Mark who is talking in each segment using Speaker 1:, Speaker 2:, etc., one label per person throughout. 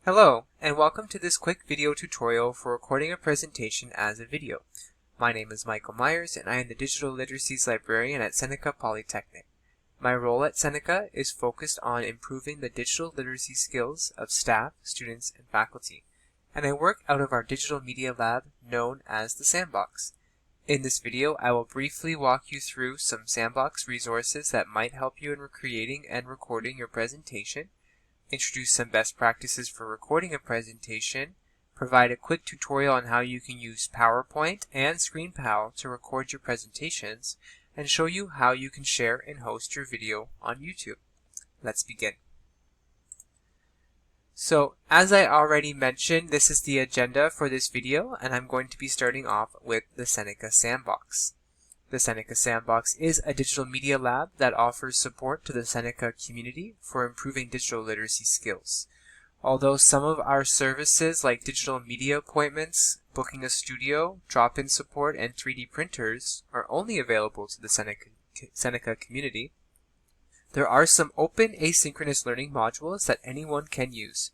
Speaker 1: Hello, and welcome to this quick video tutorial for recording a presentation as a video. My name is Michael Myers, and I am the Digital Literacies Librarian at Seneca Polytechnic. My role at Seneca is focused on improving the digital literacy skills of staff, students, and faculty, and I work out of our digital media lab known as the Sandbox. In this video, I will briefly walk you through some Sandbox resources that might help you in creating and recording your presentation, introduce some best practices for recording a presentation, provide a quick tutorial on how you can use PowerPoint and ScreenPal to record your presentations, and show you how you can share and host your video on YouTube. Let's begin. So, as I already mentioned, this is the agenda for this video, and I'm going to be starting off with the Seneca Sandbox. The Seneca Sandbox is a digital media lab that offers support to the Seneca community for improving digital literacy skills. Although some of our services like digital media appointments, booking a studio, drop-in support, and 3D printers are only available to the Seneca community, there are some open asynchronous learning modules that anyone can use.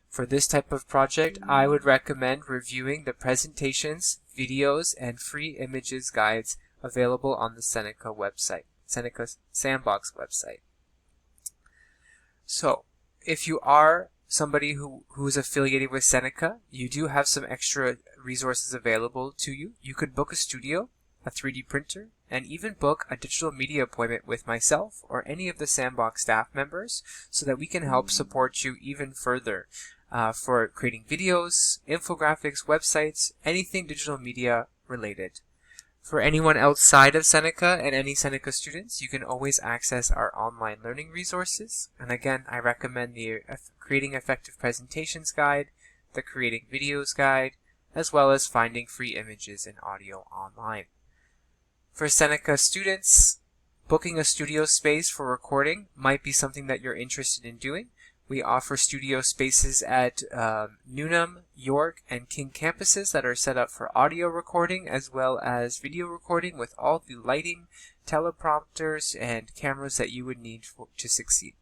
Speaker 1: For this type of project, I would recommend reviewing the presentations, videos, and free images guides available on the Seneca Sandbox website. So, if you are somebody who is affiliated with Seneca, you do have some extra resources available to you. You could book a studio, a 3D printer, and even book a digital media appointment with myself or any of the Sandbox staff members so that we can help support you even further for creating videos, infographics, websites, anything digital media related. For anyone outside of Seneca and any Seneca students, you can always access our online learning resources. And again, I recommend the Creating Effective Presentations guide, the Creating Videos guide, as well as finding free images and audio online. For Seneca students, booking a studio space for recording might be something that you're interested in doing. We offer studio spaces at Newnham, York, and King campuses that are set up for audio recording as well as video recording with all the lighting, teleprompters, and cameras that you would need to succeed.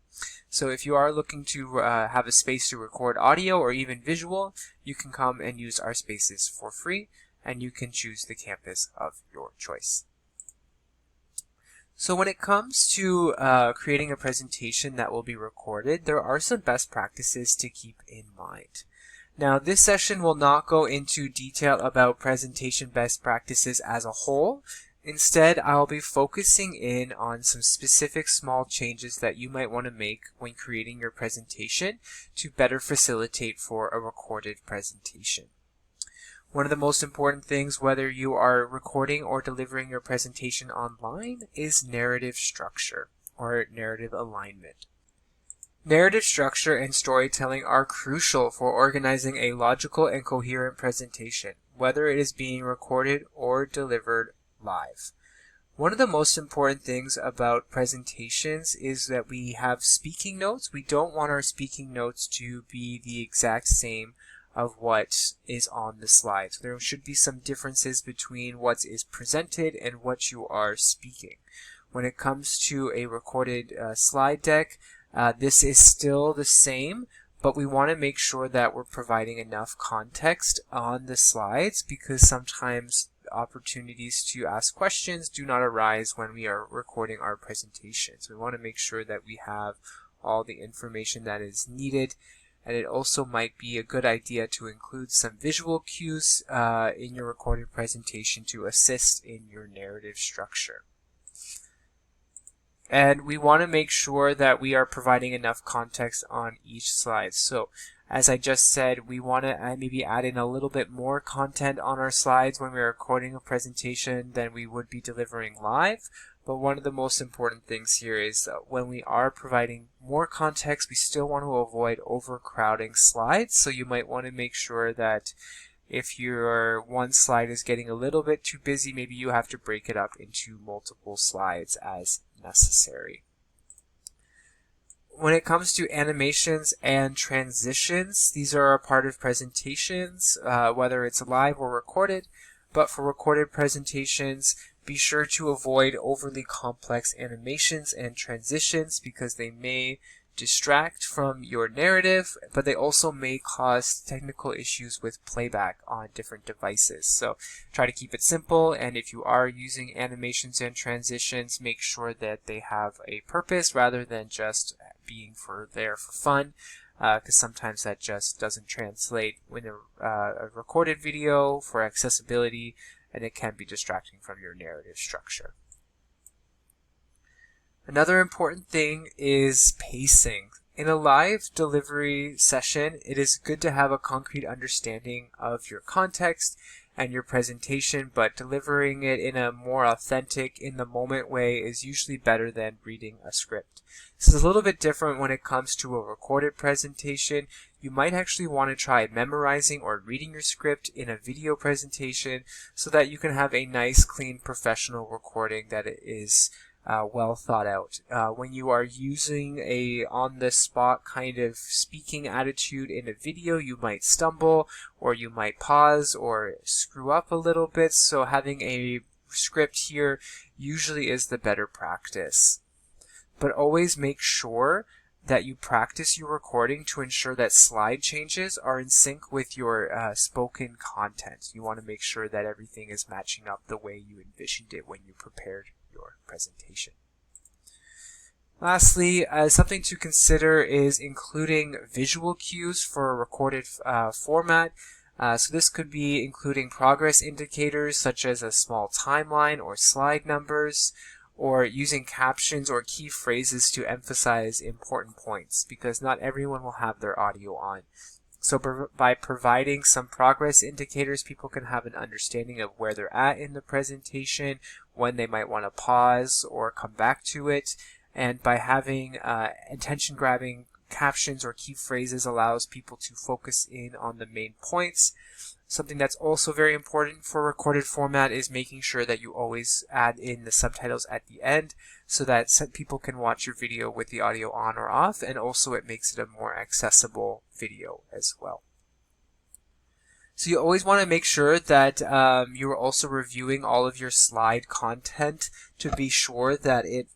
Speaker 1: So if you are looking to have a space to record audio or even visual, you can come and use our spaces for free, and you can choose the campus of your choice. So when it comes to creating a presentation that will be recorded, there are some best practices to keep in mind. Now, this session will not go into detail about presentation best practices as a whole. Instead, I'll be focusing in on some specific small changes that you might want to make when creating your presentation to better facilitate for a recorded presentation. One of the most important things, whether you are recording or delivering your presentation online, is narrative structure or narrative alignment. Narrative structure and storytelling are crucial for organizing a logical and coherent presentation, whether it is being recorded or delivered live. One of the most important things about presentations is that we have speaking notes. We don't want our speaking notes to be the exact same of what is on the slide. So there should be some differences between what is presented and what you are speaking. When it comes to a recorded slide deck, this is still the same, but we want to make sure that we're providing enough context on the slides because sometimes opportunities to ask questions do not arise when we are recording our presentation. So we want to make sure that we have all the information that is needed. And it also might be a good idea to include some visual cues in your recorded presentation to assist in your narrative structure. And we want to make sure that we are providing enough context on each slide. So, as I just said, we want to maybe add in a little bit more content on our slides when we're recording a presentation than we would be delivering live. But one of the most important things here is that when we are providing more context, we still want to avoid overcrowding slides. So you might want to make sure that if your one slide is getting a little bit too busy, maybe you have to break it up into multiple slides as necessary. When it comes to animations and transitions, these are a part of presentations, whether it's live or recorded. But for recorded presentations, be sure to avoid overly complex animations and transitions because they may distract from your narrative, but they also may cause technical issues with playback on different devices. So try to keep it simple, and if you are using animations and transitions, make sure that they have a purpose rather than just being there for fun, because sometimes that just doesn't translate when a recorded video for accessibility, and it can be distracting from your narrative structure. Another important thing is pacing. In a live delivery session, it is good to have a concrete understanding of your context and your presentation, but delivering it in a more authentic, in-the-moment way is usually better than reading a script. This is a little bit different when it comes to a recorded presentation. You might actually want to try memorizing or reading your script in a video presentation so that you can have a nice, clean, professional recording that is well thought out. When you are using a on-the-spot kind of speaking attitude in a video, you might stumble or you might pause or screw up a little bit, so having a script here usually is the better practice. But always make sure that you practice your recording to ensure that slide changes are in sync with your spoken content. You want to make sure that everything is matching up the way you envisioned it when you prepared your presentation. Lastly, something to consider is including visual cues for a recorded format. So this could be including progress indicators such as a small timeline or slide numbers, or using captions or key phrases to emphasize important points, because not everyone will have their audio on. So by providing some progress indicators, people can have an understanding of where they're at in the presentation, when they might want to pause or come back to it. And by having attention-grabbing captions or key phrases allows people to focus in on the main points. Something that's also very important for recorded format is making sure that you always add in the subtitles at the end so that people can watch your video with the audio on or off, and also it makes it a more accessible video as well. So you always want to make sure that you are also reviewing all of your slide content to be sure that it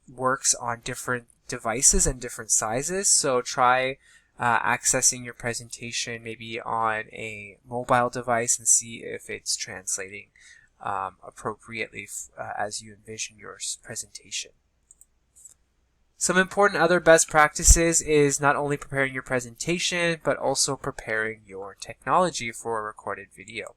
Speaker 1: works on different devices and different sizes. So try accessing your presentation maybe on a mobile device and see if it's translating appropriately as you envision your presentation. Some important other best practices is not only preparing your presentation, but also preparing your technology for a recorded video.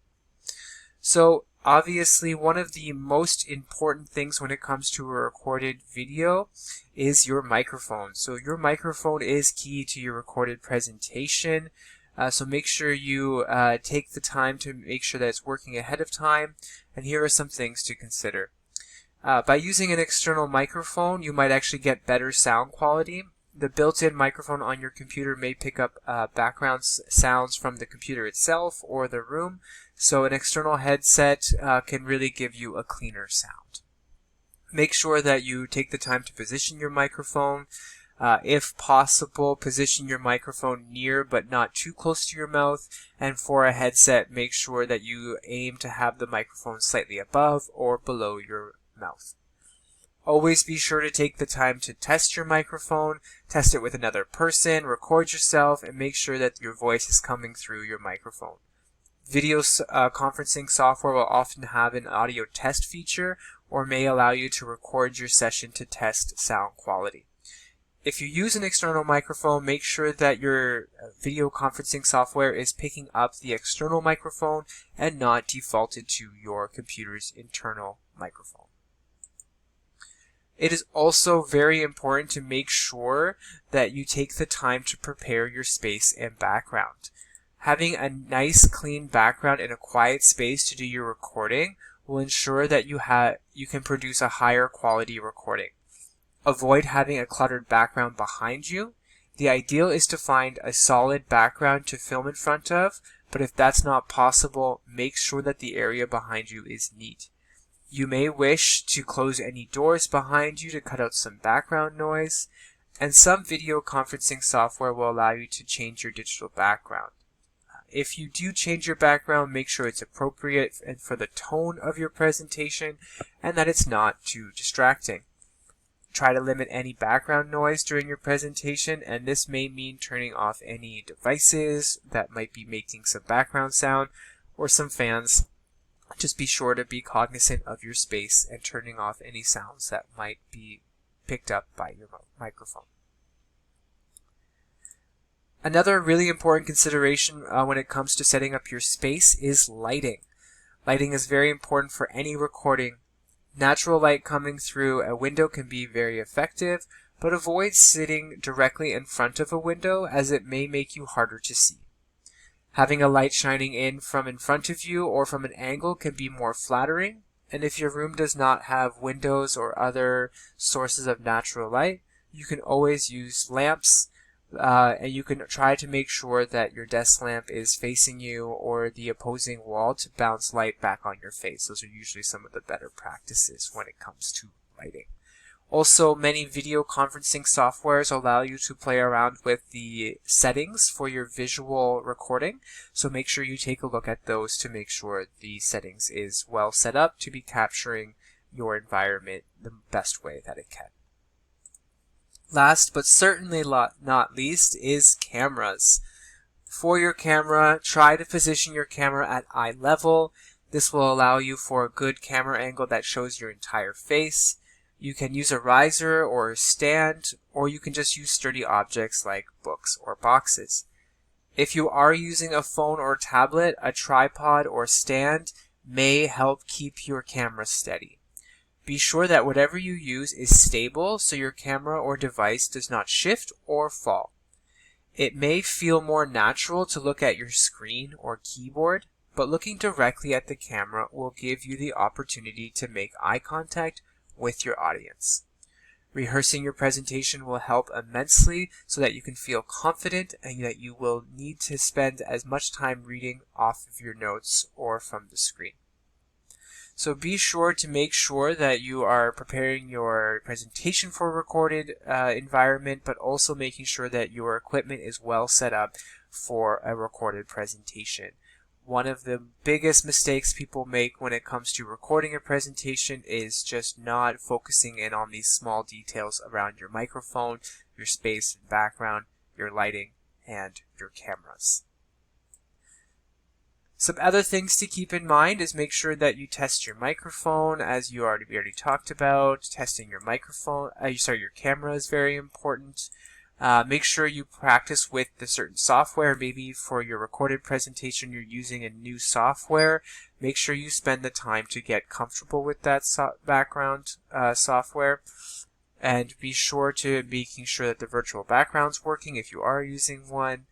Speaker 1: So obviously, one of the most important things when it comes to a recorded video is your microphone. So your microphone is key to your recorded presentation. So make sure you take the time to make sure that it's working ahead of time. And here are some things to consider. By using an external microphone, you might actually get better sound quality. The built-in microphone on your computer may pick up background sounds from the computer itself or the room, so an external headset can really give you a cleaner sound. Make sure that you take the time to position your microphone. If possible, position your microphone near but not too close to your mouth, and for a headset, make sure that you aim to have the microphone slightly above or below your mouth. Always be sure to take the time to test your microphone, test it with another person, record yourself, and make sure that your voice is coming through your microphone. Video conferencing software will often have an audio test feature or may allow you to record your session to test sound quality. If you use an external microphone, make sure that your video conferencing software is picking up the external microphone and not defaulted to your computer's internal microphone. It is also very important to make sure that you take the time to prepare your space and background. Having a nice clean background in a quiet space to do your recording will ensure that you can produce a higher quality recording. Avoid having a cluttered background behind you. The ideal is to find a solid background to film in front of, but if that's not possible, make sure that the area behind you is neat. You may wish to close any doors behind you to cut out some background noise, and some video conferencing software will allow you to change your digital background. If you do change your background, make sure it's appropriate and for the tone of your presentation and that it's not too distracting. try to limit any background noise during your presentation, and this may mean turning off any devices that might be making some background sound or some fans. Just be sure to be cognizant of your space and turning off any sounds that might be picked up by your microphone. Another really important consideration when it comes to setting up your space is lighting. Lighting is very important for any recording. Natural light coming through a window can be very effective, but avoid sitting directly in front of a window as it may make you harder to see. Having a light shining in front of you or from an angle can be more flattering, and if your room does not have windows or other sources of natural light, you can always use lamps, and you can try to make sure that your desk lamp is facing you or the opposing wall to bounce light back on your face. Those are usually some of the better practices when it comes to lighting. Also, many video conferencing softwares allow you to play around with the settings for your visual recording, so make sure you take a look at those to make sure the settings is well set up to be capturing your environment the best way that it can. Last but certainly not least is cameras. For your camera, try to position your camera at eye level. This will allow you for a good camera angle that shows your entire face. You can use a riser or a stand, or you can just use sturdy objects like books or boxes. If you are using a phone or tablet, a tripod or stand may help keep your camera steady. Be sure that whatever you use is stable so your camera or device does not shift or fall. It may feel more natural to look at your screen or keyboard, but looking directly at the camera will give you the opportunity to make eye contact with your audience. Rehearsing your presentation will help immensely so that you can feel confident and that you will need to spend as much time reading off of your notes or from the screen. So be sure to make sure that you are preparing your presentation for a recorded environment, but also making sure that your equipment is well set up for a recorded presentation. One of the biggest mistakes people make when it comes to recording a presentation is just not focusing in on these small details around your microphone, your space and background, your lighting, and your cameras. Some other things to keep in mind is make sure that you test your microphone, as we already talked about. Testing your your camera is very important. Make sure you practice with the certain software. Maybe for your recorded presentation you're using a new software. Make sure you spend the time to get comfortable with that background software. And be sure to making sure that the virtual background's working if you are using one.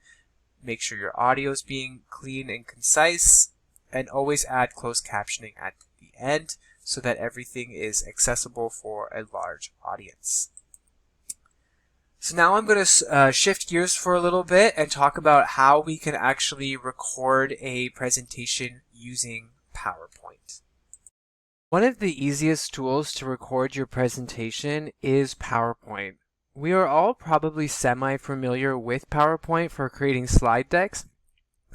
Speaker 1: Make sure your audio is being clean and concise, and always add closed captioning at the end so that everything is accessible for a large audience. So now I'm going to shift gears for a little bit and talk about how we can actually record a presentation using PowerPoint. One of the easiest tools to record your presentation is PowerPoint. We are all probably semi-familiar with PowerPoint for creating slide decks,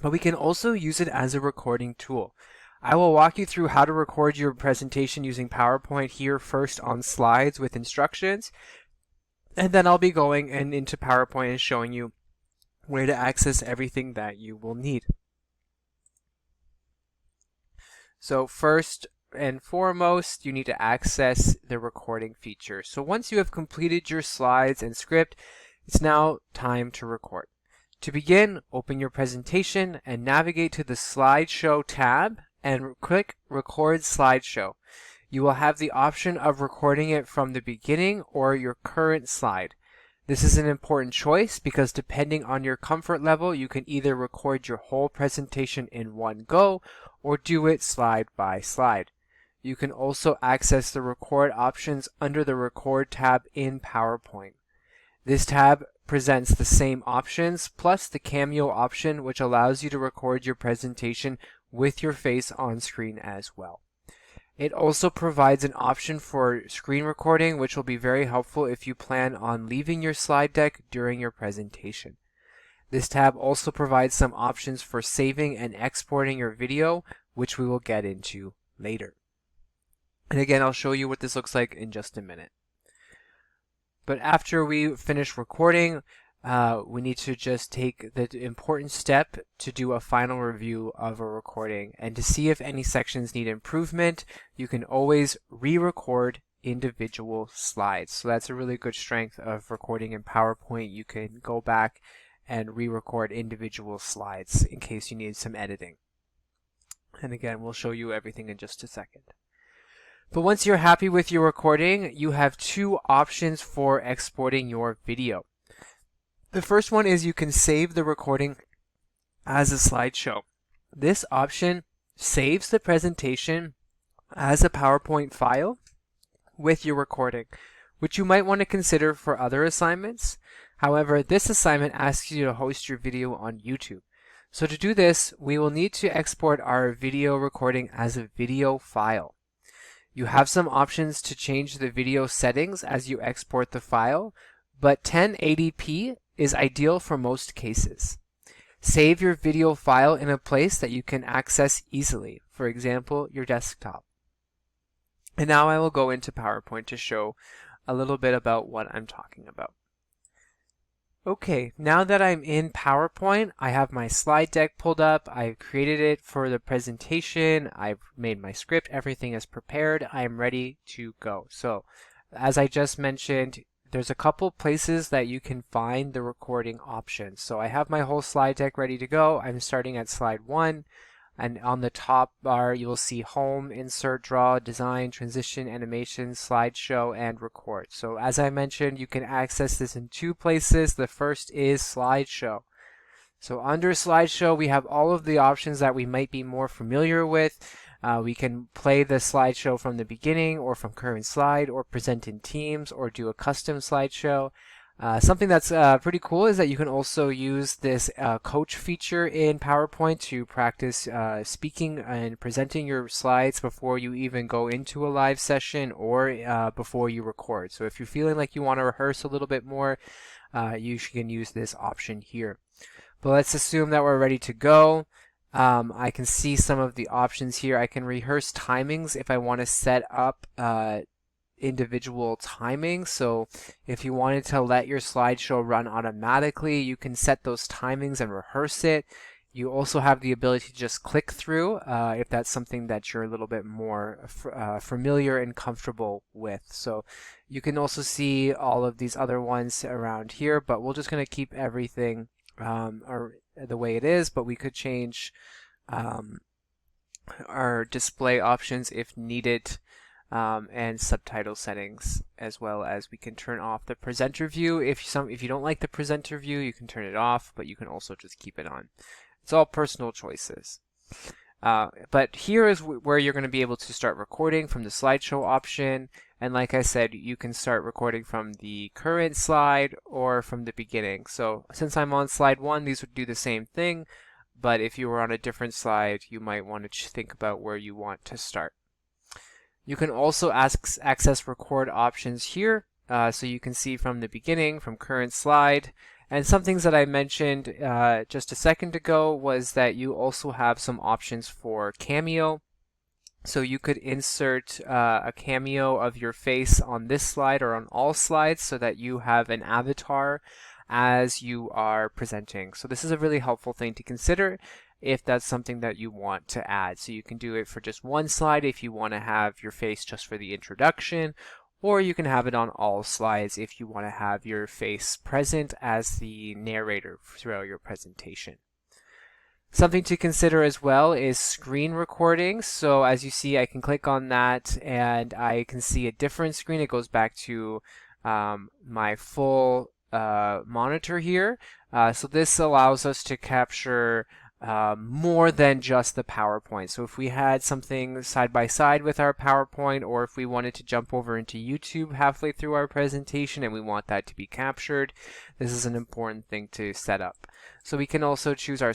Speaker 1: but we can also use it as a recording tool. I will walk you through how to record your presentation using PowerPoint here first on slides with instructions, and then I'll be going into PowerPoint and showing you where to access everything that you will need. So first and foremost, you need to access the recording feature. So once you have completed your slides and script, it's now time to record. To begin, open your presentation and navigate to the Slideshow tab and click Record Slideshow. You will have the option of recording it from the beginning or your current slide. This is an important choice because depending on your comfort level, you can either record your whole presentation in one go or do it slide by slide. You can also access the record options under the Record tab in PowerPoint. This tab presents the same options plus the cameo option, which allows you to record your presentation with your face on screen as well. It also provides an option for screen recording, which will be very helpful if you plan on leaving your slide deck during your presentation. This tab also provides some options for saving and exporting your video, which we will get into later. And again, I'll show you what this looks like in just a minute. But after we finish recording, we need to just take the important step to do a final review of a recording. And to see if any sections need improvement, you can always re-record individual slides. So that's a really good strength of recording in PowerPoint. You can go back and re-record individual slides in case you need some editing. And again, we'll show you everything in just a second. But once you're happy with your recording, you have two options for exporting your video. The first one is you can save the recording as a slideshow. This option saves the presentation as a PowerPoint file with your recording, which you might want to consider for other assignments. However, this assignment asks you to host your video on YouTube. So to do this, we will need to export our video recording as a video file. You have some options to change the video settings as you export the file, but 1080p is ideal for most cases. Save your video file in a place that you can access easily, for example, your desktop. And now I will go into PowerPoint to show a little bit about what I'm talking about. Okay, now that I'm in PowerPoint, I have my slide deck pulled up. I've created it for the presentation. I've made my script. Everything is prepared. I am ready to go. So, as I just mentioned, there's a couple places that you can find the recording options. So I have my whole slide deck ready to go. I'm starting at slide 1. And on the top bar, you will see Home, Insert, Draw, Design, Transition, Animation, Slideshow, and Record. So as I mentioned, you can access this in two places. The first is Slideshow. So under Slideshow, we have all of the options that we might be more familiar with. We can play the slideshow from the beginning or from current slide, or present in teams, or do a custom slideshow. Something that's pretty cool is that you can also use this coach feature in PowerPoint to practice speaking and presenting your slides before you even go into a live session or before you record. So if you're feeling like you want to rehearse a little bit more, you can use this option here. But let's assume that we're ready to go. I can see some of the options here. I can rehearse timings if I want to set up individual timing. So if you wanted to let your slideshow run automatically, you can set those timings and rehearse it. You also have the ability to just click through if that's something that you're a little bit more familiar and comfortable with. So you can also see all of these other ones around here, but we're just going to keep everything the way it is, but we could change our display options if needed. And subtitle settings, as well as we can turn off the presenter view. If you don't like the presenter view, you can turn it off, but you can also just keep it on. It's all personal choices. But here is where you're going to be able to start recording from the slideshow option. And like I said, you can start recording from the current slide or from the beginning. So since I'm on slide 1, these would do the same thing. But if you were on a different slide, you might want to think about where you want to start. You can also access record options here, so you can see from the beginning, from current slide. And some things that I mentioned just a second ago was that you also have some options for cameo. So you could insert a cameo of your face on this slide or on all slides so that you have an avatar as you are presenting. So this is a really helpful thing to consider if that's something that you want to add. So you can do it for just one slide if you want to have your face just for the introduction, or you can have it on all slides if you want to have your face present as the narrator throughout your presentation. Something to consider as well is screen recording. So as you see, I can click on that and I can see a different screen. It goes back to my full monitor here. So this allows us to capture more than just the PowerPoint. So if we had something side by side with our PowerPoint, or if we wanted to jump over into YouTube halfway through our presentation and we want that to be captured, this is an important thing to set up. So we can also choose our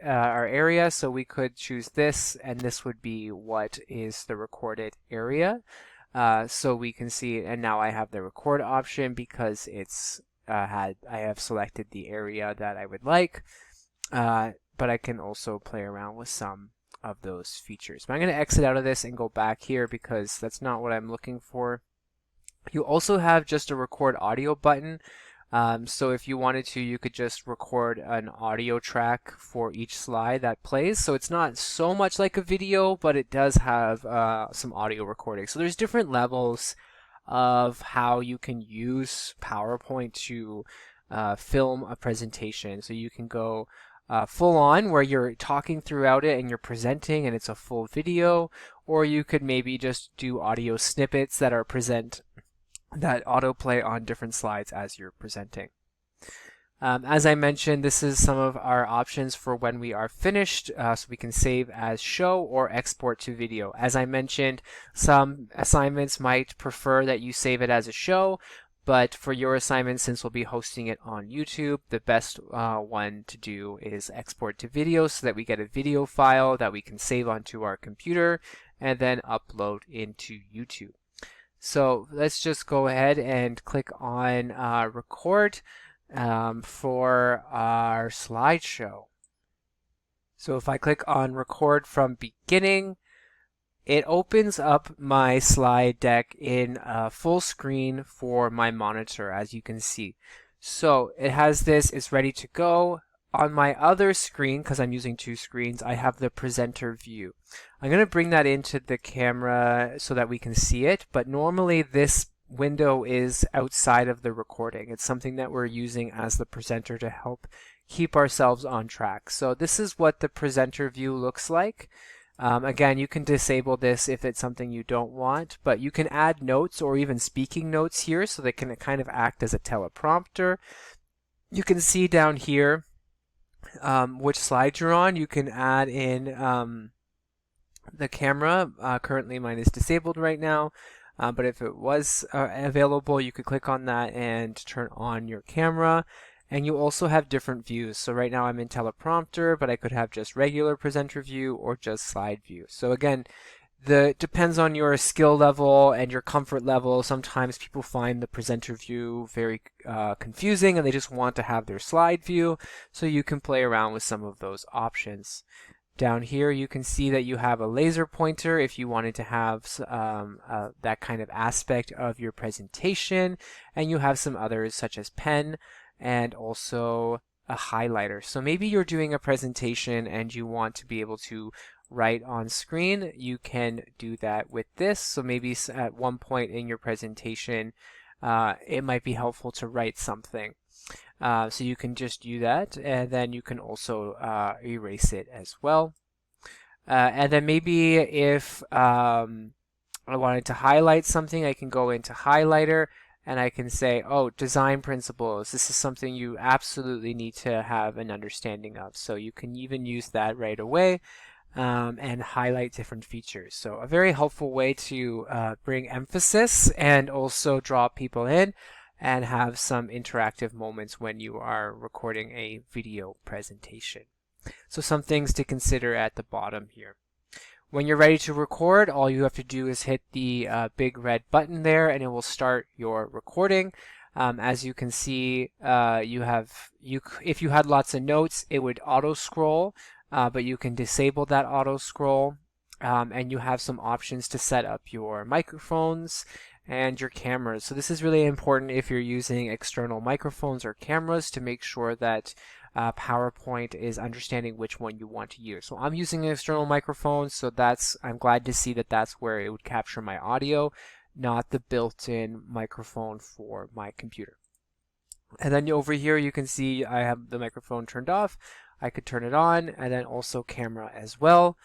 Speaker 1: our area. So we could choose this, and this would be what is the recorded area. So we can see, and now I have the record option because it's I have selected the area that I would like. But I can also play around with some of those features. But I'm going to exit out of this and go back here because that's not what I'm looking for. You also have just a record audio button. So if you wanted to, you could just record an audio track for each slide that plays. So it's not so much like a video, but it does have some audio recording. So there's different levels of how you can use PowerPoint to film a presentation. So you can go full on where you're talking throughout it and you're presenting and it's a full video, or you could maybe just do audio snippets that autoplay on different slides as you're presenting. As I mentioned, this is some of our options for when we are finished, so we can save as show or export to video. As I mentioned, some assignments might prefer that you save it as a show, but for your assignment, since we'll be hosting it on YouTube, the best one to do is export to video so that we get a video file that we can save onto our computer and then upload into YouTube. So let's just go ahead and click on record for our slideshow. So if I click on record from beginning, it opens up my slide deck in full screen for my monitor, as you can see. So it has this, it's ready to go. On my other screen, because I'm using two screens, I have the presenter view. I'm going to bring that into the camera so that we can see it, but normally this window is outside of the recording. It's something that we're using as the presenter to help keep ourselves on track. So this is what the presenter view looks like. Again, you can disable this if it's something you don't want, but you can add notes or even speaking notes here so they can kind of act as a teleprompter. You can see down here which slide you're on. You can add in the camera. Currently mine is disabled right now, but if it was available, you could click on that and turn on your camera. And you also have different views. So right now I'm in teleprompter, but I could have just regular presenter view or just slide view. So again, depends on your skill level and your comfort level. Sometimes people find the presenter view very confusing and they just want to have their slide view. So you can play around with some of those options. Down here you can see that you have a laser pointer if you wanted to have that kind of aspect of your presentation, and you have some others such as pen and also a highlighter. So maybe you're doing a presentation and you want to be able to write on screen. You can do that with this. So maybe at one point in your presentation, it might be helpful to write something. So you can just do that, and then you can also erase it as well. And then maybe if I wanted to highlight something, I can go into highlighter and I can say, oh, design principles. This is something you absolutely need to have an understanding of. So you can even use that right away and highlight different features. So a very helpful way to bring emphasis and also draw people in and have some interactive moments when you are recording a video presentation. So some things to consider at the bottom here. When you're ready to record, all you have to do is hit the big red button there and it will start your recording. As you can see, if you had lots of notes, it would auto scroll, but you can disable that auto scroll, and you have some options to set up your microphones and your cameras. So this is really important if you're using external microphones or cameras to make sure that PowerPoint is understanding which one you want to use. So I'm using an external microphone, so I'm glad to see that that's where it would capture my audio, not the built-in microphone for my computer. And then over here you can see I have the microphone turned off. I could turn it on, and then also camera as well.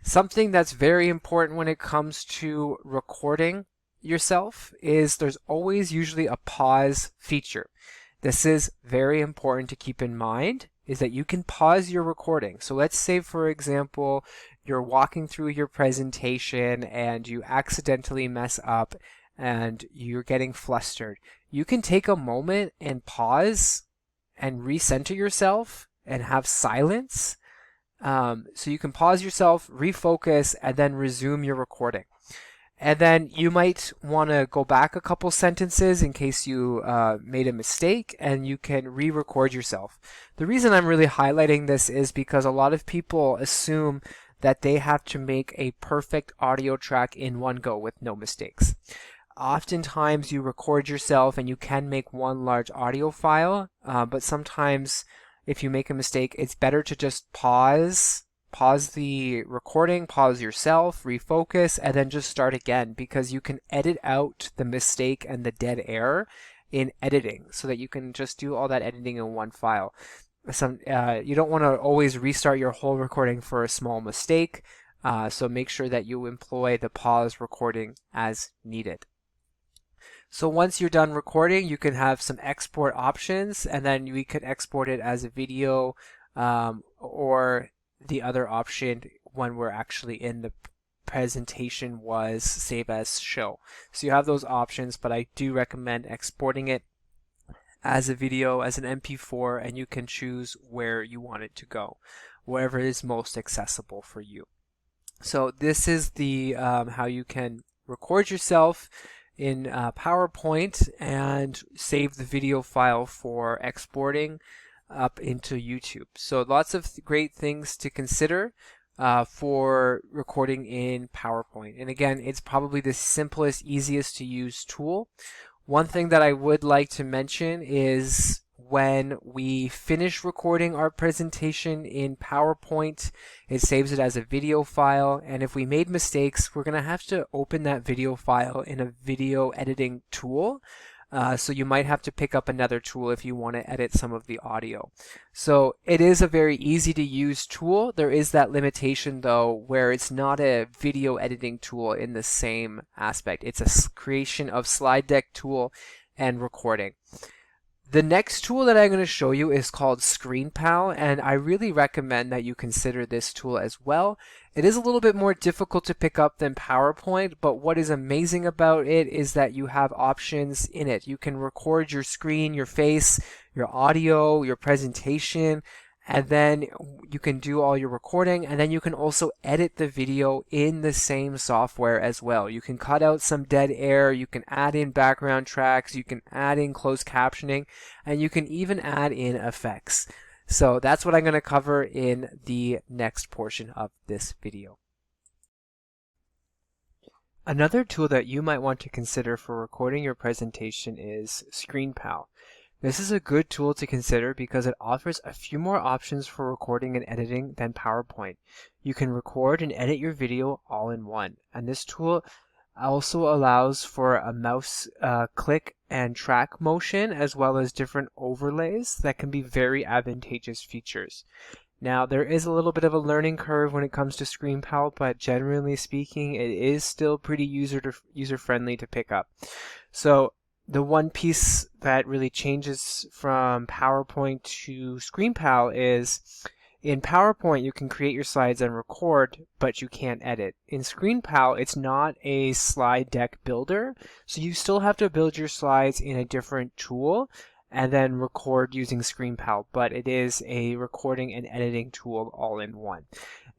Speaker 1: Something that's very important when it comes to recording yourself is there's always usually a pause feature. This is very important to keep in mind, is that you can pause your recording. So let's say, for example, you're walking through your presentation and you accidentally mess up and you're getting flustered. You can take a moment and pause and recenter yourself and have silence. So you can pause yourself, refocus, and then resume your recording. And then you might want to go back a couple sentences in case you made a mistake, and you can re-record yourself. The reason I'm really highlighting this is because a lot of people assume that they have to make a perfect audio track in one go with no mistakes. Oftentimes you record yourself and you can make one large audio file, but sometimes if you make a mistake, it's better to just pause the recording, pause yourself, refocus, and then just start again, because you can edit out the mistake and the dead air in editing so that you can just do all that editing in one file. You don't want to always restart your whole recording for a small mistake, so make sure that you employ the pause recording as needed. So once you're done recording, you can have some export options, and then we could export it as a video, or the other option when we're actually in the presentation was save as show. So you have those options, but I do recommend exporting it as a video, as an MP4, and you can choose where you want it to go, wherever is most accessible for you. So this is the how you can record yourself in PowerPoint and save the video file for exporting up into YouTube. So lots of great things to consider for recording in PowerPoint. And again, it's probably the simplest, easiest to use tool. One thing that I would like to mention is when we finish recording our presentation in PowerPoint, it saves it as a video file, and if we made mistakes, we're going to have to open that video file in a video editing tool. So you might have to pick up another tool if you want to edit some of the audio. So it is a very easy to use tool. There is that limitation though, where it's not a video editing tool in the same aspect. It's a creation of slide deck tool and recording. The next tool that I'm going to show you is called ScreenPal, and I really recommend that you consider this tool as well. It is a little bit more difficult to pick up than PowerPoint, but what is amazing about it is that you have options in it. You can record your screen, your face, your audio, your presentation, and then you can do all your recording, and then you can also edit the video in the same software as well. You can cut out some dead air, you can add in background tracks, you can add in closed captioning, and you can even add in effects. So that's what I'm going to cover in the next portion of this video. Another tool that you might want to consider for recording your presentation is ScreenPal. This is a good tool to consider because it offers a few more options for recording and editing than PowerPoint. You can record and edit your video all in one, and this tool also allows for a mouse click and track motion, as well as different overlays that can be very advantageous features. Now, there is a little bit of a learning curve when it comes to ScreenPal, but generally speaking, it is still pretty user-friendly to pick up. So the one piece that really changes from PowerPoint to ScreenPal is in PowerPoint you can create your slides and record, but you can't edit. In ScreenPal, it's not a slide deck builder, so you still have to build your slides in a different tool and then record using ScreenPal, but it is a recording and editing tool all in one.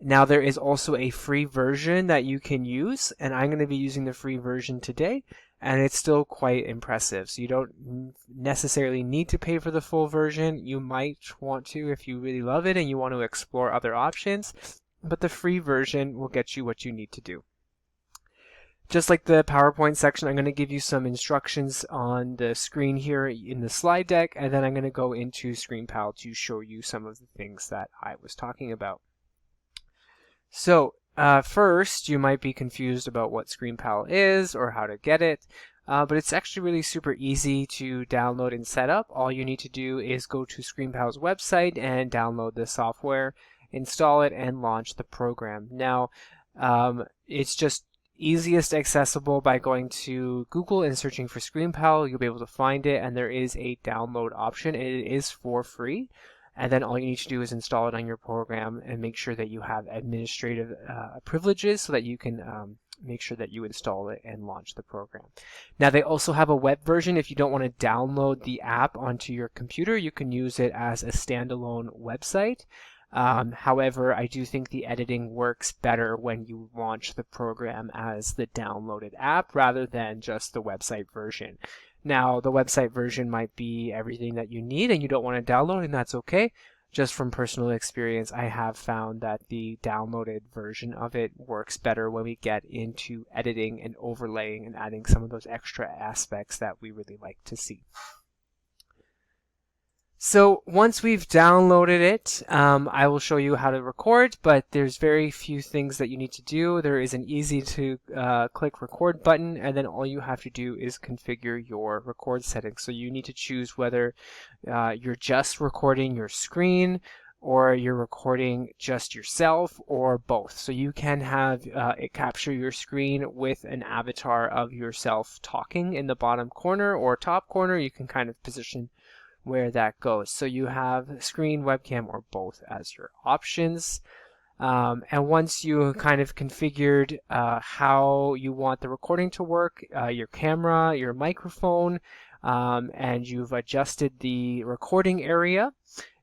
Speaker 1: Now there is also a free version that you can use, and I'm going to be using the free version today, and it's still quite impressive. So you don't necessarily need to pay for the full version. You might want to if you really love it and you want to explore other options, but the free version will get you what you need to do. Just like the PowerPoint section, I'm going to give you some instructions on the screen here in the slide deck, and then I'm going to go into ScreenPal to show you some of the things that I was talking about. So first, you might be confused about what ScreenPal is or how to get it, but it's actually really super easy to download and set up. All you need to do is go to ScreenPal's website and download the software, install it, and launch the program. Now, it's just easiest accessible by going to Google and searching for ScreenPal. You'll be able to find it, and there is a download option, and it is for free. And then all you need to do is install it on your program and make sure that you have administrative privileges so that you can make sure that you install it and launch the program. Now they also have a web version. If you don't want to download the app onto your computer, you can use it as a standalone website. However, I do think the editing works better when you launch the program as the downloaded app rather than just the website version. Now, the website version might be everything that you need and you don't want to download, and that's okay. just from personal experience, I have found that the downloaded version of it works better when we get into editing and overlaying and adding some of those extra aspects that we really like to see. So once we've downloaded it, I will show you how to record, but there's very few things that you need to do. There is an easy to click record button, and then all you have to do is configure your record settings. So you need to choose whether you're just recording your screen, or you're recording just yourself, or both. So you can have it capture your screen with an avatar of yourself talking in the bottom corner or top corner. You can kind of position where that goes. So you have screen, webcam, or both as your options. And once you kind of configured how you want the recording to work, your camera, your microphone, and you've adjusted the recording area,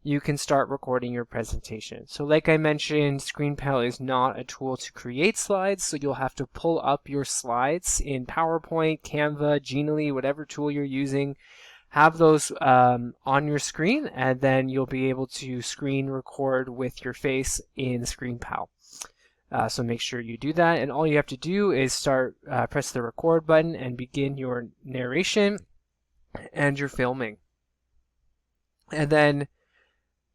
Speaker 1: you can start recording your presentation. So like I mentioned, ScreenPal is not a tool to create slides, so you'll have to pull up your slides in PowerPoint, Canva, Genially, whatever tool you're using. Have those on your screen, and then you'll be able to screen record with your face in ScreenPal. So make sure you do that, and all you have to do is press the record button and begin your narration and your filming. And then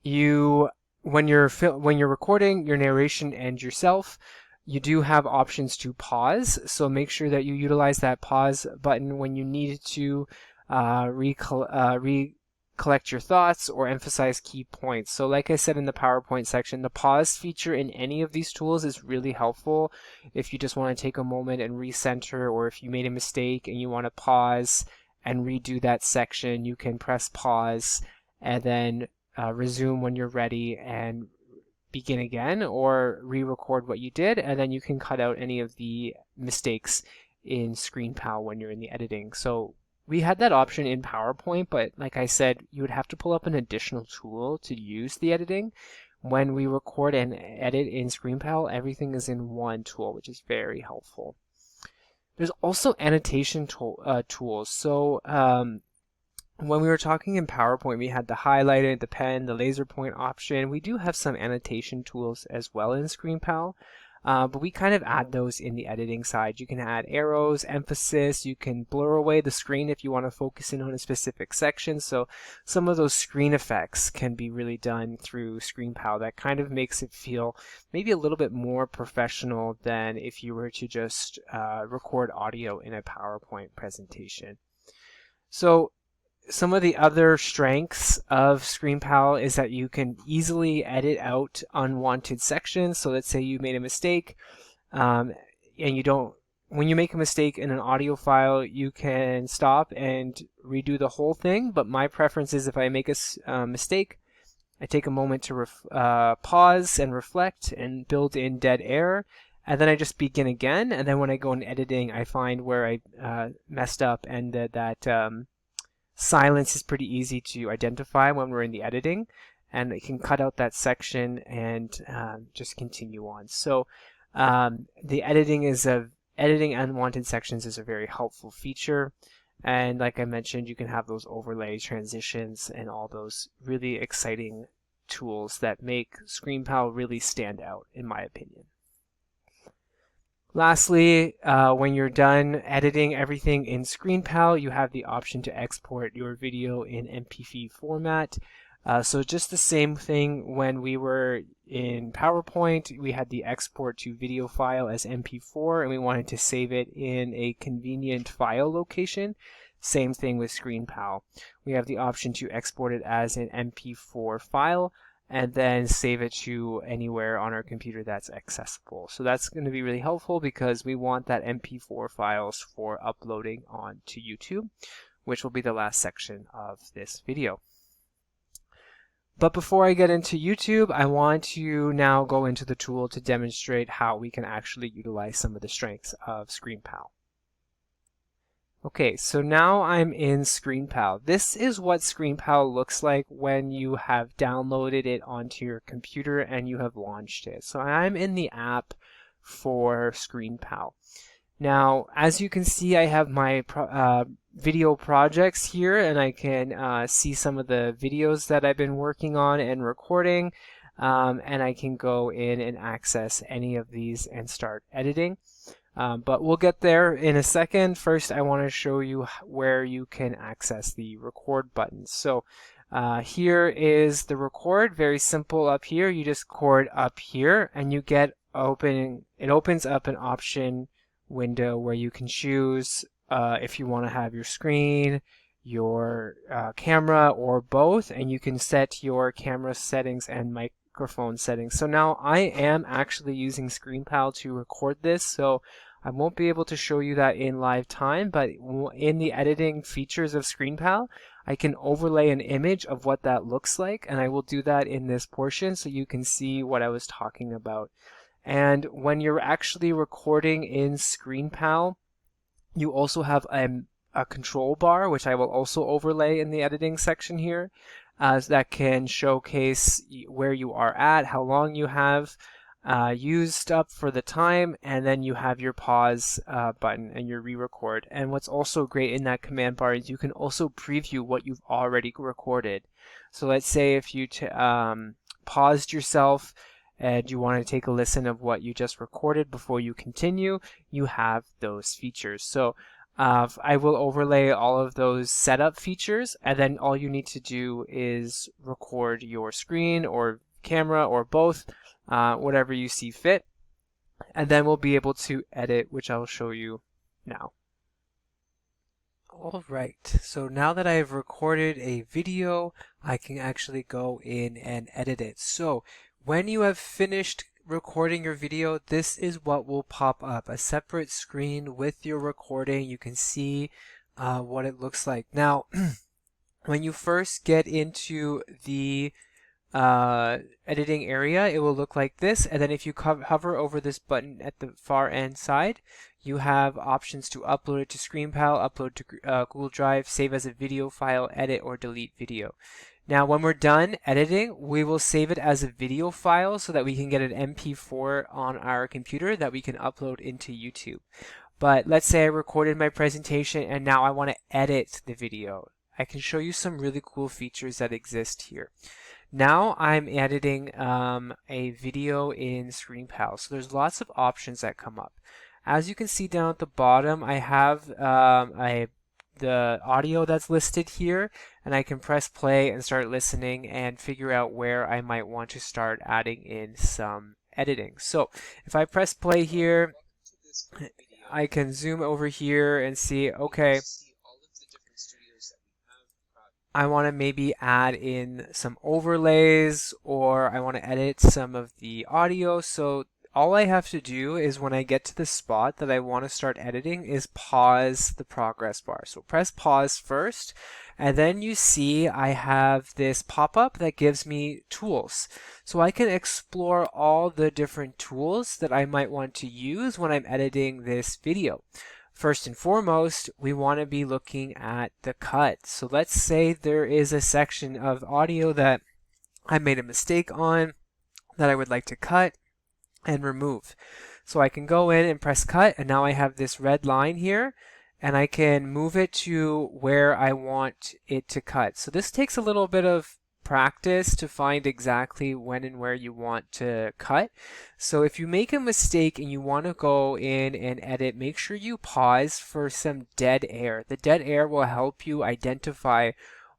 Speaker 1: when you're recording your narration and yourself, you do have options to pause. So make sure that you utilize that pause button when you need to recollect your thoughts or emphasize key points. So like I said in the PowerPoint section, the pause feature in any of these tools is really helpful if you just want to take a moment and recenter, or if you made a mistake and you want to pause and redo that section, you can press pause and then resume when you're ready and begin again, or re-record what you did, and then you can cut out any of the mistakes in ScreenPal when you're in the editing. So we had that option in PowerPoint, but like I said, you would have to pull up an additional tool to use the editing. When we record and edit in ScreenPal, everything is in one tool, which is very helpful. There's also annotation tools. So when we were talking in PowerPoint, we had the highlighter, the pen, the laser point option. We do have some annotation tools as well in ScreenPal. But we kind of add those in the editing side. You can add arrows, emphasis, you can blur away the screen if you want to focus in on a specific section. So some of those screen effects can be really done through ScreenPal. That kind of makes it feel maybe a little bit more professional than if you were to just record audio in a PowerPoint presentation. So some of the other strengths of ScreenPal is that you can easily edit out unwanted sections. So let's say you made a mistake, and when you make a mistake in an audio file, you can stop and redo the whole thing. But my preference is, if I make a mistake, I take a moment to pause and reflect and build in dead air, and then I just begin again. And then when I go in editing, I find where I messed up, and that silence is pretty easy to identify when we're in the editing, and it can cut out that section and just continue on. So the editing unwanted sections is a very helpful feature, and like I mentioned, you can have those overlay transitions and all those really exciting tools that make ScreenPal really stand out, in my opinion. Lastly, when you're done editing everything in ScreenPal, you have the option to export your video in MP4 format. So just the same thing when we were in PowerPoint, we had the export to video file as MP4, and we wanted to save it in a convenient file location. Same thing with ScreenPal. We have the option to export it as an MP4 file, and then save it to anywhere on our computer that's accessible. So that's going to be really helpful because we want that MP4 files for uploading onto YouTube, which will be the last section of this video. But before I get into YouTube, I want to now go into the tool to demonstrate how we can actually utilize some of the strengths of ScreenPal. Okay, so now I'm in ScreenPal. This is what ScreenPal looks like when you have downloaded it onto your computer and you have launched it. So I'm in the app for ScreenPal. Now, as you can see, I have my video projects here, and I can see some of the videos that I've been working on and recording, and I can go in and access any of these and start editing. But we'll get there in a second. First, I want to show you where you can access the record buttons. So here is the record, very simple up here. You just record up here and you get it opens up an option window where you can choose if you want to have your screen, your camera, or both, and you can set your camera settings and microphone settings. So now I am actually using ScreenPal to record this, so I won't be able to show you that in live time, but in the editing features of ScreenPal, I can overlay an image of what that looks like, and I will do that in this portion so you can see what I was talking about. And when you're actually recording in ScreenPal, you also have a control bar, which I will also overlay in the editing section here, that can showcase where you are at, how long you have used up for the time, and then you have your pause button and your re-record. And what's also great in that command bar is you can also preview what you've already recorded. So let's say if you paused yourself and you want to take a listen of what you just recorded before you continue, you have those features. So I will overlay all of those setup features, and then all you need to do is record your screen or camera or both, whatever you see fit, and then we'll be able to edit, which I'll show you now. All right, so now that I've recorded a video, I can actually go in and edit it. So when you have finished recording your video, this is what will pop up, a separate screen with your recording. You can see what it looks like. Now, when you first get into the editing area, it will look like this, and then if you hover over this button at the far end side, you have options to upload it to ScreenPal, upload to Google Drive, save as a video file, edit, or delete video. Now, when we're done editing, we will save it as a video file so that we can get an MP4 on our computer that we can upload into YouTube. But let's say I recorded my presentation and now I want to edit the video. I can show you some really cool features that exist here. Now I'm editing a video in ScreenPal, so there's lots of options that come up. As you can see down at the bottom, I have the audio that's listed here, and I can press play and start listening and figure out where I might want to start adding in some editing. So if I press play here, I can zoom over here and see, okay, I want to maybe add in some overlays, or I want to edit some of the audio. So all I have to do is when I get to the spot that I want to start editing is pause the progress bar. So press pause first, and then you see I have this pop-up that gives me tools. So I can explore all the different tools that I might want to use when I'm editing this video. First and foremost, we want to be looking at the cut. So let's say there is a section of audio that I made a mistake on that I would like to cut and remove. So I can go in and press cut, and now I have this red line here, and I can move it to where I want it to cut. So this takes a little bit of practice to find exactly when and where you want to cut. So if you make a mistake and you want to go in and edit, make sure you pause for some dead air. The dead air will help you identify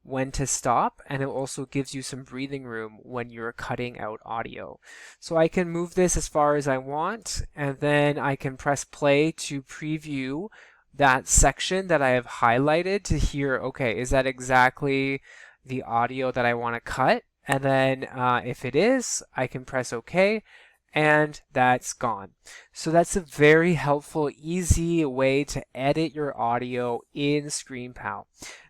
Speaker 1: when to stop, and it also gives you some breathing room when you're cutting out audio. So I can move this as far as I want, and then I can press play to preview that section that I have highlighted to hear, okay, is that exactly the audio that I want to cut? And then if it is, I can press OK, and that's gone. So that's a very helpful, easy way to edit your audio in ScreenPal.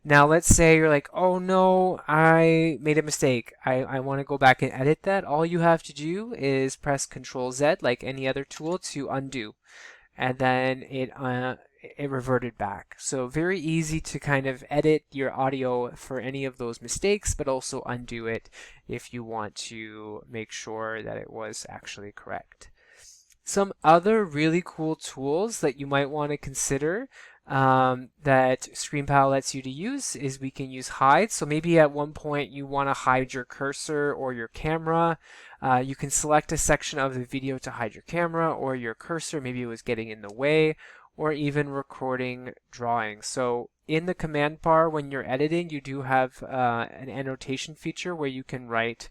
Speaker 1: Now let's say you're like, oh no, I made a mistake. I want to go back and edit that. All you have to do is press Ctrl Z like any other tool to undo, and then it reverted back. So very easy to kind of edit your audio for any of those mistakes, but also undo it if you want to make sure that it was actually correct. Some other really cool tools that you might want to consider that ScreenPal lets you to use is we can use hide. So maybe at one point you want to hide your cursor or your camera. You can select a section of the video to hide your camera or your cursor. Maybe it was getting in the way, or even recording drawings. So in the command bar, when you're editing, you do have an annotation feature where you can write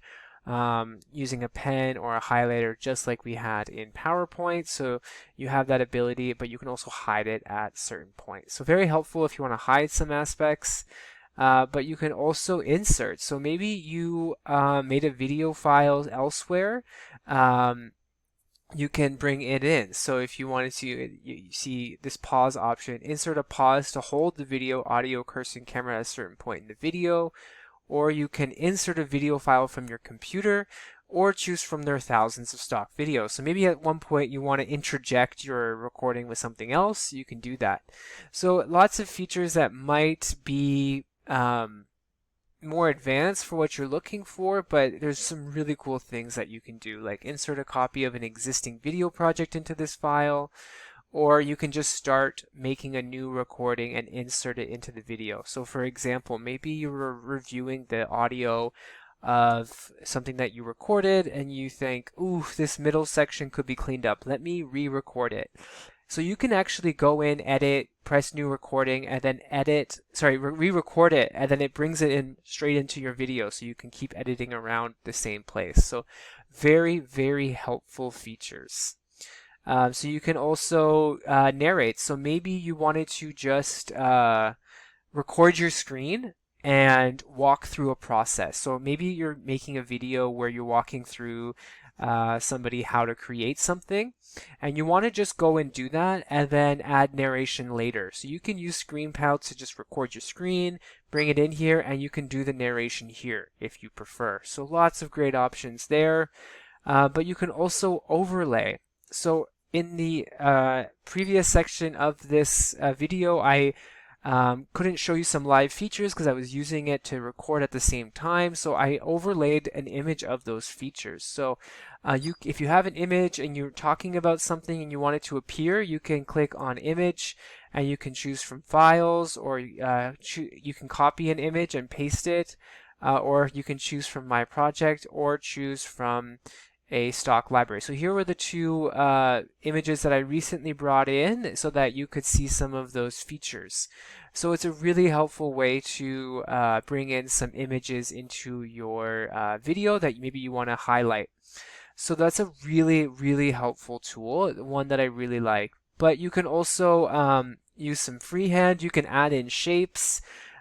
Speaker 1: using a pen or a highlighter, just like we had in PowerPoint. So you have that ability, but you can also hide it at certain points. So very helpful if you want to hide some aspects. But you can also insert. So maybe you made a video file elsewhere. You can bring it in. So if you wanted to, you see this pause option, insert a pause to hold the video, audio, cursor, and camera at a certain point in the video. Or you can insert a video file from your computer, or choose from their thousands of stock videos. So maybe at one point you want to interject your recording with something else, you can do that. So lots of features that might be more advanced for what you're looking for, but there's some really cool things that you can do, like insert a copy of an existing video project into this file, or you can just start making a new recording and insert it into the video. So for example, maybe you were reviewing the audio of something that you recorded and you think, ooh, this middle section could be cleaned up. Let me re-record it. So you can actually go in, edit, press new recording, and then re-record it, and then it brings it in straight into your video, so you can keep editing around the same place. So very, very helpful features. So you can also narrate. So maybe you wanted to just record your screen and walk through a process. So maybe you're making a video where you're walking through somebody how to create something, and you want to just go and do that and then add narration later. So you can use ScreenPal to just record your screen, bring it in here, and you can do the narration here if you prefer. So lots of great options there. But you can also overlay. So in the previous section of this video, I couldn't show you some live features because I was using it to record at the same time. So I overlaid an image of those features. So if you have an image and you're talking about something and you want it to appear, you can click on image and you can choose from files, or you can copy an image and paste it, or you can choose from my project or choose from a stock library. So here were the two images that I recently brought in so that you could see some of those features. So it's a really helpful way to bring in some images into your video that maybe you want to highlight. So that's a really, really helpful tool, one that I really like. But you can also use some freehand. You can add in shapes.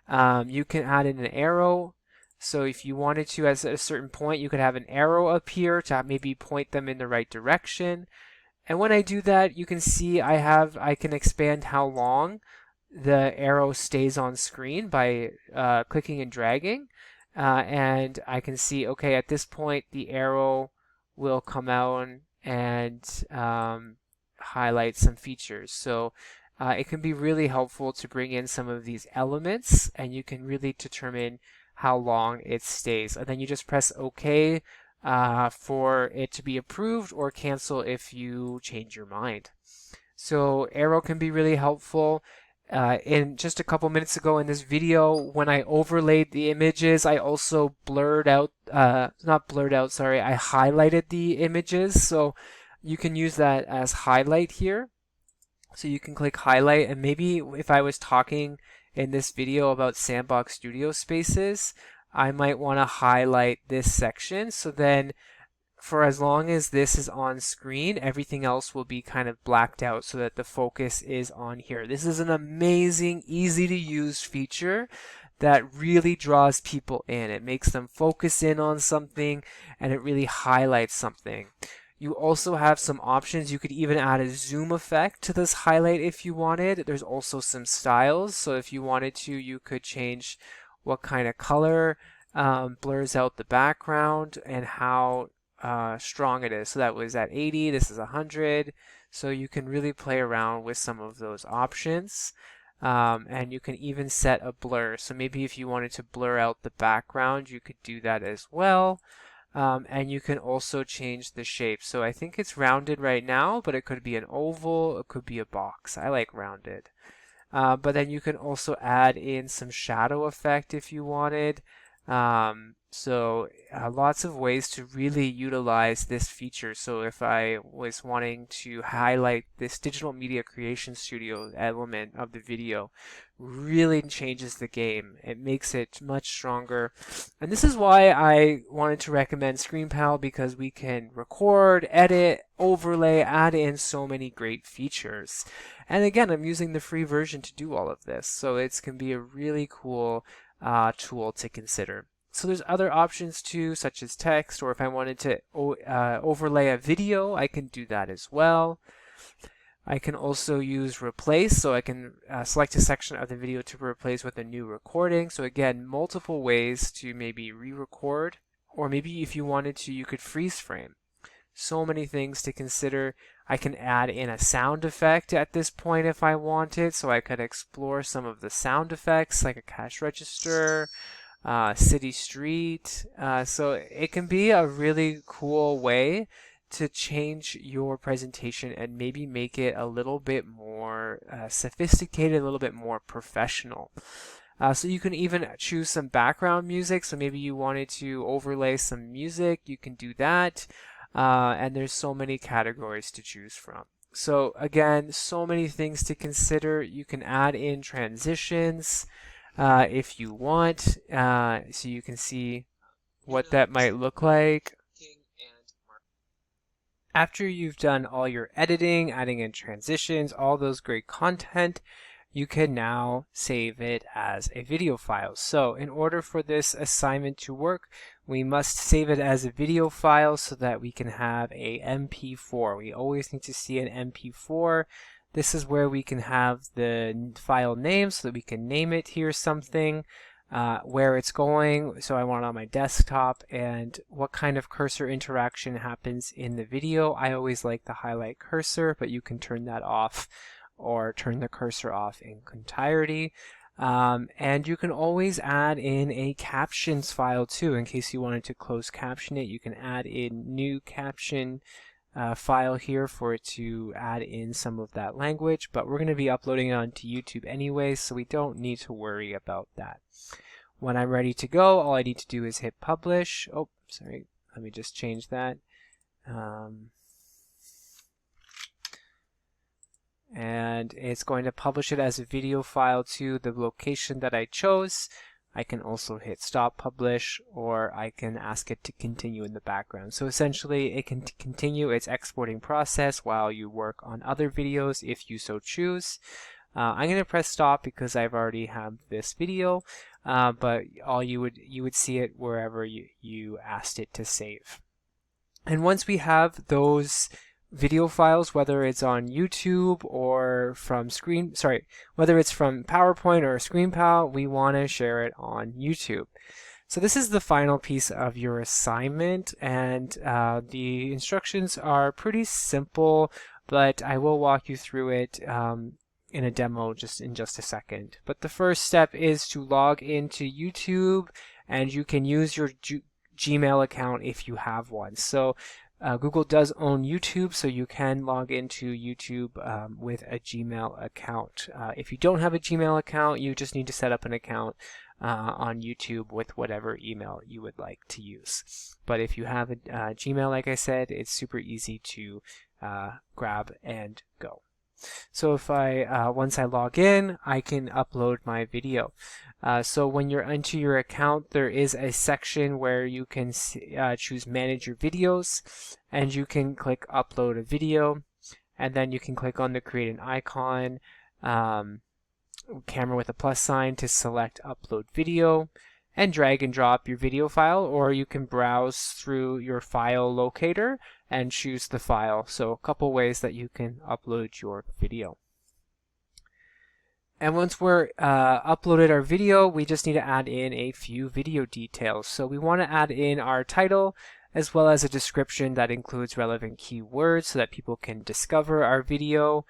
Speaker 1: You can add in an arrow. So if you wanted to, at a certain point, you could have an arrow appear to maybe point them in the right direction. And when I do that, you can see I can expand how long the arrow stays on screen by clicking and dragging. And I can see, okay, at this point, the arrow will come out and highlight some features. So it can be really helpful to bring in some of these elements, and you can really determine how long it stays. And then you just press OK for it to be approved, or cancel if you change your mind. So arrow can be really helpful. In just a couple minutes ago in this video, when I overlaid the images, I also I highlighted the images. So you can use that as highlight here. So you can click highlight, and maybe if I was talking in this video about Sandbox Studio Spaces, I might want to highlight this section. So then for as long as this is on screen, everything else will be kind of blacked out so that the focus is on here. This is an amazing, easy to use feature that really draws people in. It makes them focus in on something, and it really highlights something. You also have some options. You could even add a zoom effect to this highlight if you wanted. There's also some styles. So if you wanted to, you could change what kind of color blurs out the background and how strong it is. So that was at 80, this is 100. So you can really play around with some of those options. And you can even set a blur. So maybe if you wanted to blur out the background, you could do that as well. And you can also change the shape. So I think it's rounded right now, but it could be an oval, it could be a box. I like rounded. but then you can also add in some shadow effect if you wanted. Lots of ways to really utilize this feature. So if I was wanting to highlight this digital media creation studio element of the video, really changes the game. It makes it much stronger. And this is why I wanted to recommend ScreenPal, because we can record, edit, overlay, add in so many great features. And again, I'm using the free version to do all of this. So it can be a really cool tool to consider. So there's other options too, such as text, or if I wanted to overlay a video, I can do that as well. I can also use replace, so I can select a section of the video to replace with a new recording. So again, multiple ways to maybe re-record, or maybe if you wanted to, you could freeze frame. So many things to consider. I can add in a sound effect at this point if I wanted, so I could explore some of the sound effects like a cash register, city street. So it can be a really cool way to change your presentation and maybe make it a little bit more sophisticated, a little bit more professional. So you can even choose some background music. So maybe you wanted to overlay some music, you can do that. And there's so many categories to choose from. So again, so many things to consider. You can add in transitions if you want, so you can see what that might look like. After you've done all your editing, adding in transitions, all those great content, you can now save it as a video file. So in order for this assignment to work, we must save it as a video file so that we can have a MP4. We always need to see an MP4. This is where we can have the file name so that we can name it here something, where it's going. So I want it on my desktop, and what kind of cursor interaction happens in the video. I always like the highlight cursor, but you can turn that off or turn the cursor off in entirety. And you can always add in a captions file too, in case you wanted to close caption it. You can add in new caption file here for it to add in some of that language, but we're going to be uploading it onto YouTube anyway, so we don't need to worry about that. When I'm ready to go, all I need to do is hit publish. Oh, sorry, let me just change that. And it's going to publish it as a video file to the location that I chose. I can also hit stop publish, or I can ask it to continue in the background. So essentially it can continue its exporting process while you work on other videos if you so choose. I'm going to press stop because I've already have this video, but you would see it wherever you asked it to save. And once we have those video files, whether it's on YouTube or from whether it's from PowerPoint or ScreenPal, we want to share it on YouTube. So this is the final piece of your assignment, and the instructions are pretty simple, but I will walk you through it in a demo in just a second. But the first step is to log into YouTube, and you can use your Gmail account if you have one. So Google does own YouTube, so you can log into YouTube with a Gmail account. If you don't have a Gmail account, you just need to set up an account on YouTube with whatever email you would like to use. But if you have a Gmail, like I said, it's super easy to grab and go. So if once I log in, I can upload my video. So when you're into your account, there is a section where you can choose manage your videos, and you can click upload a video, and then you can click on the create an icon, camera with a plus sign to select upload video, and drag and drop your video file, or you can browse through your file locator and choose the file. So a couple ways that you can upload your video. And once we're uploaded our video, we just need to add in a few video details. So we want to add in our title as well as a description that includes relevant keywords so that people can discover our video.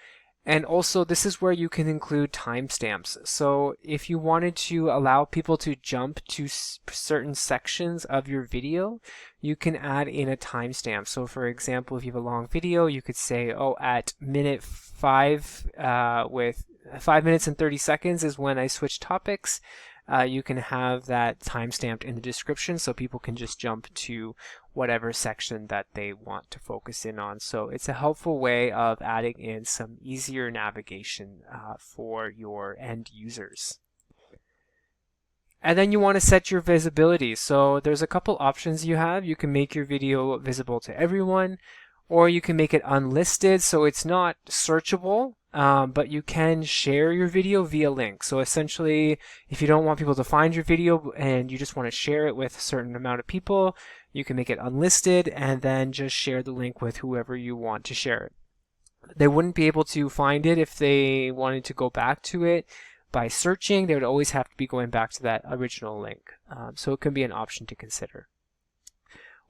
Speaker 1: And also, this is where you can include timestamps. So if you wanted to allow people to jump to certain sections of your video, you can add in a timestamp. So for example, if you have a long video, you could say, oh, at minute 5 with 5 minutes and 30 seconds is when I switch topics. You can have that timestamped in the description so people can just jump to whatever section that they want to focus in on. So it's a helpful way of adding in some easier navigation for your end users. And then you want to set your visibility. So there's a couple options you have. You can make your video visible to everyone, or you can make it unlisted, so it's not searchable. But you can share your video via link. So essentially, if you don't want people to find your video and you just want to share it with a certain amount of people, you can make it unlisted and then just share the link with whoever you want to share it. They wouldn't be able to find it if they wanted to go back to it by searching. They would always have to be going back to that original link. So it can be an option to consider.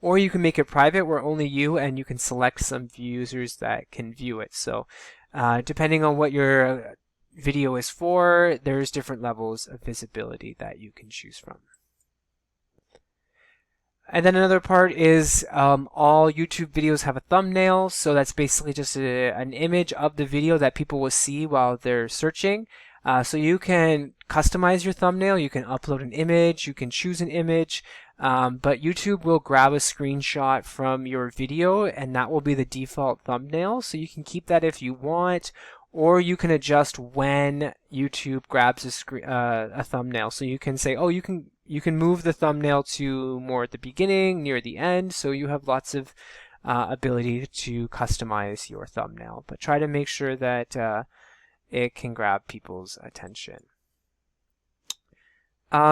Speaker 1: Or you can make it private where only you and you can select some users that can view it. So depending on what your video is for, there's different levels of visibility that you can choose from. And then another part is all YouTube videos have a thumbnail. So that's basically just an image of the video that people will see while they're searching. So you can customize your thumbnail, you can upload an image, you can choose an image, but YouTube will grab a screenshot from your video and that will be the default thumbnail. So you can keep that if you want, or you can adjust when YouTube grabs a thumbnail. So you can say, oh, you can move the thumbnail to more at the beginning, near the end, so you have lots of ability to customize your thumbnail. But try to make sure that it can grab people's attention.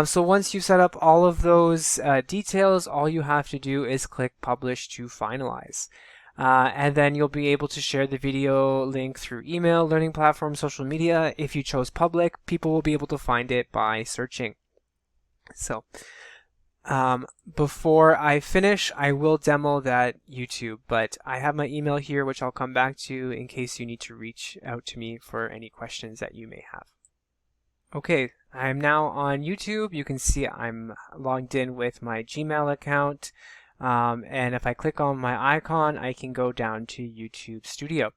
Speaker 1: So once you've set up all of those details, all you have to do is click Publish to finalize. And then you'll be able to share the video link through email, learning platform, social media. If you chose public, people will be able to find it by searching. So before I finish, I will demo that YouTube, but I have my email here, which I'll come back to in case you need to reach out to me for any questions that you may have. Okay, I'm now on YouTube. You can see I'm logged in with my Gmail account. And if I click on my icon, I can go down to YouTube Studio.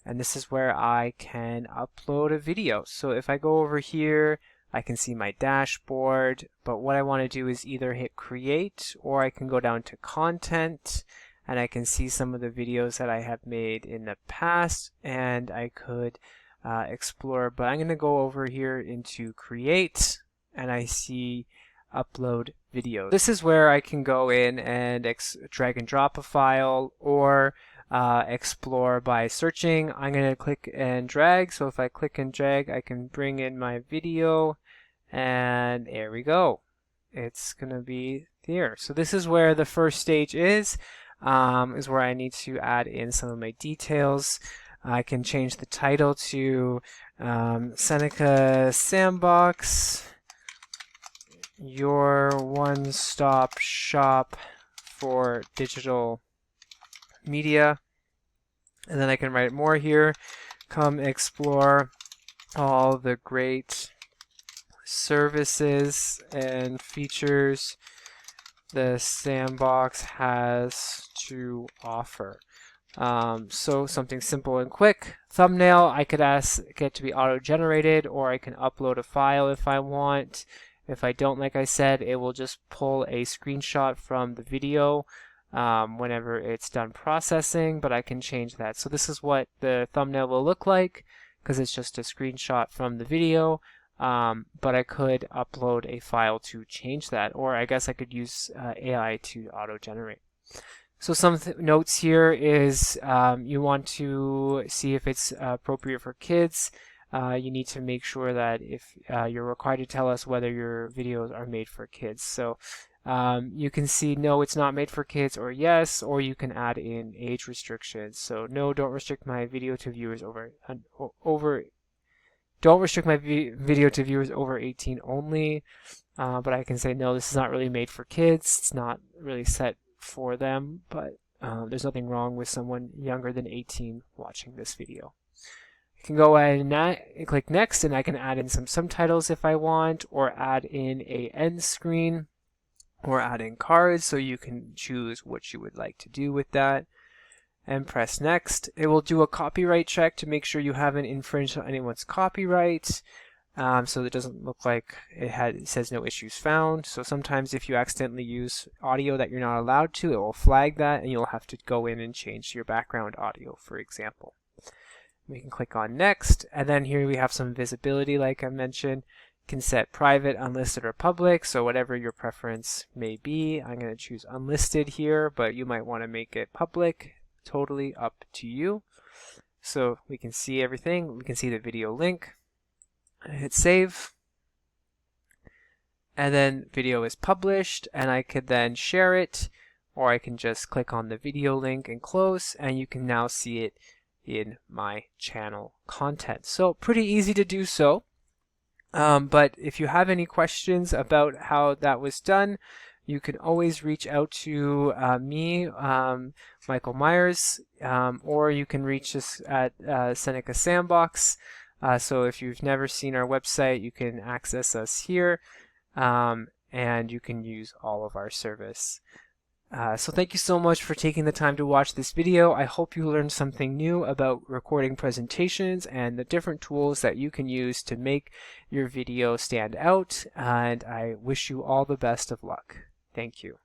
Speaker 1: And this is where I can upload a video. So if I go over here, I can see my dashboard, but what I want to do is either hit create, or I can go down to content and I can see some of the videos that I have made in the past, and I could explore, but I'm going to go over here into create and I see upload videos. This is where I can go in and drag and drop a file, or explore by searching. I'm going to click and drag. So if I click and drag, I can bring in my video, and there we go. It's going to be here. So this is where the first stage is where I need to add in some of my details. I can change the title to Seneca Sandbox, your one-stop shop for digital media. And then I can write more here. Come explore all the great services and features the Sandbox has to offer. So something simple and quick. Thumbnail, I could get to be auto-generated, or I can upload a file if I want. If I don't, like I said, it will just pull a screenshot from the video whenever it's done processing, but I can change that. So this is what the thumbnail will look like, because it's just a screenshot from the video, but I could upload a file to change that, or I guess I could use AI to auto-generate. So some notes here is you want to see if it's appropriate for kids. You need to make sure that if you're required to tell us whether your videos are made for kids. So you can see no, it's not made for kids, or yes, or you can add in age restrictions. So no, don't restrict my video to viewers don't restrict my video to viewers over 18 only. But I can say no, this is not really made for kids. It's not really set for them, but there's nothing wrong with someone younger than 18 watching this video. I can go ahead and click next, and I can add in some subtitles if I want, or add in a end screen, or add in cards, so you can choose what you would like to do with that. and press next. It will do a copyright check to make sure you haven't infringed on anyone's copyright. So it doesn't look like it says no issues found. So sometimes if you accidentally use audio that you're not allowed to, it will flag that and you'll have to go in and change your background audio, for example. We can click on next, and then here we have some visibility like I mentioned. You can set private, unlisted, or public, so whatever your preference may be. I'm going to choose unlisted here, but you might want to make it public. Totally up to you. So we can see everything. We can see the video link. Hit save, and then video is published, and I could then share it, or I can just click on the video link and close, and you can now see it in my channel content. So pretty easy to do so, but if you have any questions about how that was done, you can always reach out to me, Michael Myers, or you can reach us at Seneca Sandbox. So if you've never seen our website, you can access us here, and you can use all of our service. So thank you so much for taking the time to watch this video. I hope you learned something new about recording presentations and the different tools that you can use to make your video stand out, and I wish you all the best of luck. Thank you.